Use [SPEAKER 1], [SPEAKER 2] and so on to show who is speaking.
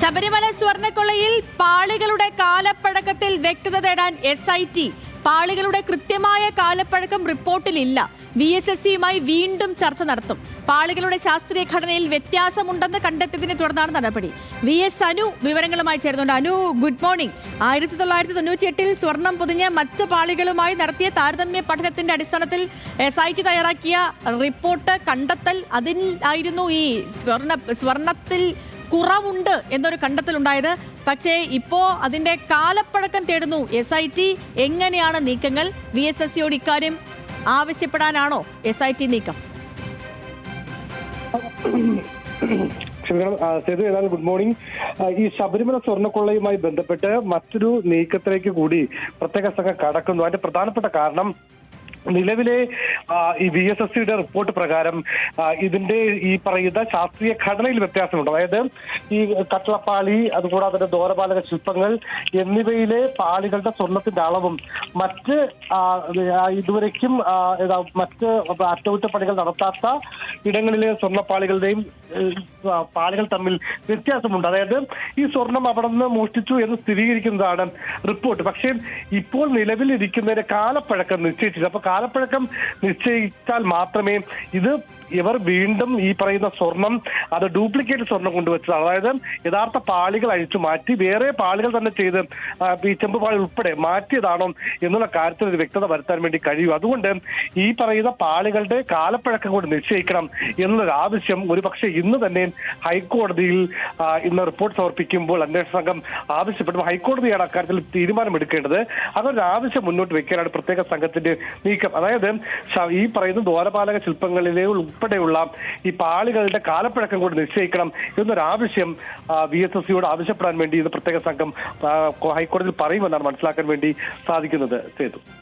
[SPEAKER 1] ശബരിമല സ്വർണ്ണക്കൊള്ളയിൽ പാളികളുടെ കാലപ്പഴക്കത്തിൽ വ്യക്തത തേടാൻ SIT. പാളികളുടെ കൃത്യമായ കാലപ്പഴക്കം റിപ്പോർട്ടിലില്ല. VSSയുമായി വീണ്ടും ചർച്ച നടത്തും. പാളികളുടെ ശാസ്ത്രീയ ഘടനയിൽ വ്യത്യാസമുണ്ടെന്ന് കണ്ടെത്തിയതിനെ തുടർന്നാണ് നടപടി. VS അനു വിവരങ്ങളുമായി ചേർന്നുണ്ട്. Anu, good morning. 1998 സ്വർണം പൊതിഞ്ഞ മറ്റ് പാളികളുമായി നടത്തിയ താരതമ്യ പഠനത്തിന്റെ അടിസ്ഥാനത്തിൽ SIT തയ്യാറാക്കിയ റിപ്പോർട്ട് കണ്ടെത്തൽ അതിൽ ആയിരുന്നു ഈ സ്വർണത്തിൽ കുറവുണ്ട് എന്നൊരു കണ്ടെത്തലുണ്ടായത്. പക്ഷേ ഇപ്പോ അതിന്റെ കാലപ്പഴക്കം തേടുന്നു SIT. എങ്ങനെയാണ് നീക്കങ്ങൾ? VSSയോട് ഇക്കാര്യം ആവശ്യപ്പെടാനാണോ SIT നീക്കം?
[SPEAKER 2] Good morning. ഈ ശബരിമല സ്വർണ്ണക്കൊള്ളയുമായി ബന്ധപ്പെട്ട് മറ്റൊരു നീക്കത്തിലേക്ക് കൂടി പ്രത്യേക സംഘം കടക്കുന്നു. അതിന്റെ പ്രധാനപ്പെട്ട കാരണം നിലവിലെ ഈ VSSയുടെ റിപ്പോർട്ട് പ്രകാരം ഇതിന്റെ ഈ പറയുന്ന ശാസ്ത്രീയ ഘടനയിൽ വ്യത്യാസമുണ്ട്. അതായത് ഈ കട്ടളപ്പാളി, അതുകൂടാതെ ദ്വാരപാലക ശില്പങ്ങൾ എന്നിവയിലെ പാളികളുടെ സ്വർണത്തിന്റെ അളവും മറ്റ് ഇതുവരയ്ക്കും മറ്റ് അറ്റകുറ്റപ്പണികൾ നടത്താത്ത ഇടങ്ങളിലെ സ്വർണ്ണപ്പാളികളുടെയും പാളികൾ തമ്മിൽ വ്യത്യാസമുണ്ട്. അതായത് ഈ സ്വർണം അവിടെ നിന്ന് മോഷ്ടിച്ചു എന്ന് സ്ഥിരീകരിക്കുന്നതാണ് റിപ്പോർട്ട്. പക്ഷേ ഇപ്പോൾ നിലവിലിരിക്കുന്നതിന്റെ കാലപ്പഴക്കം നിശ്ചയിച്ചില്ല. അപ്പൊ കാലപ്പഴക്കം നിശ്ചയിച്ചാൽ മാത്രമേ ഇവർ വീണ്ടും ഈ പറയുന്ന സ്വർണം അത് ഡ്യൂപ്ലിക്കേറ്റ് സ്വർണം കൊണ്ടുവച്ചതാണ്. അതായത് യഥാർത്ഥ പാളികൾ അഴിച്ചു മാറ്റി വേറെ പാളികൾ തന്നെ ചെയ്ത് ഈ ചെമ്പ് പാളി ഉൾപ്പെടെ മാറ്റിയതാണോ എന്നുള്ള കാര്യത്തിൽ ഒരു വ്യക്തത വരുത്താൻ വേണ്ടി കഴിയും. അതുകൊണ്ട് ഈ പറയുന്ന പാളികളുടെ കാലപ്പഴക്കം കൊണ്ട് നിശ്ചയിക്കണം എന്നുള്ളൊരു ആവശ്യം ഒരുപക്ഷെ ഇന്ന് തന്നെ ഹൈക്കോടതിയിൽ ഇന്ന് റിപ്പോർട്ട് സമർപ്പിക്കുമ്പോൾ അന്വേഷണ സംഘം ആവശ്യപ്പെടും. ഹൈക്കോടതിയാണ് അക്കാര്യത്തിൽ തീരുമാനമെടുക്കേണ്ടത്. അതൊരു ആവശ്യം മുന്നോട്ട് വെക്കാനാണ് പ്രത്യേക സംഘത്തിന്റെ നീക്കം. അതായത് ഈ പറയുന്ന ദ്വാരപാലക ശില്പങ്ങളിലെ ഉൾപ്പെടെയുള്ള ഈ പാളികളുടെ കാലപ്പഴക്കം കൊണ്ട് നിശ്ചയിക്കണം എന്നൊരാവശ്യം VSSയോട് ആവശ്യപ്പെടാൻ വേണ്ടി ഇത് പ്രത്യേക സംഘം ഹൈക്കോടതിയിൽ പറയുമെന്നാണ് മനസ്സിലാക്കാൻ വേണ്ടി സാധിക്കുന്നത്. സേതു.